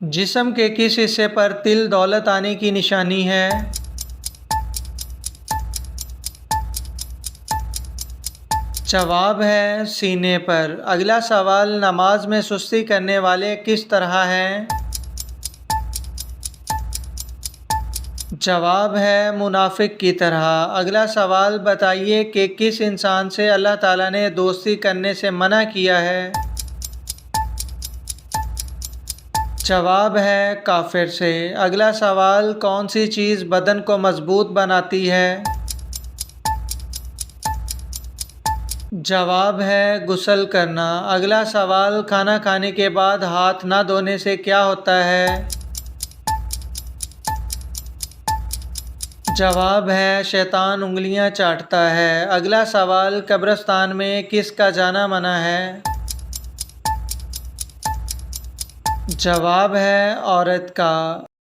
जिस्म के किस हिस्से पर तिल दौलत आने की निशानी है? जवाब है सीने पर। अगला सवाल, नमाज में सुस्ती करने वाले किस तरह हैं? जवाब है मुनाफिक की तरह। अगला सवाल बताइए कि किस इंसान से अल्लाह ताला ने दोस्ती करने से मना किया है? जवाब है काफिर से। अगला सवाल, कौन सी चीज़ बदन को मजबूत बनाती है? जवाब है गुस्ल करना। अगला सवाल, खाना खाने के बाद हाथ ना धोने से क्या होता है? जवाब है शैतान उंगलियां चाटता है। अगला सवाल, कब्रिस्तान में किसका जाना मना है? जवाब है औरत का।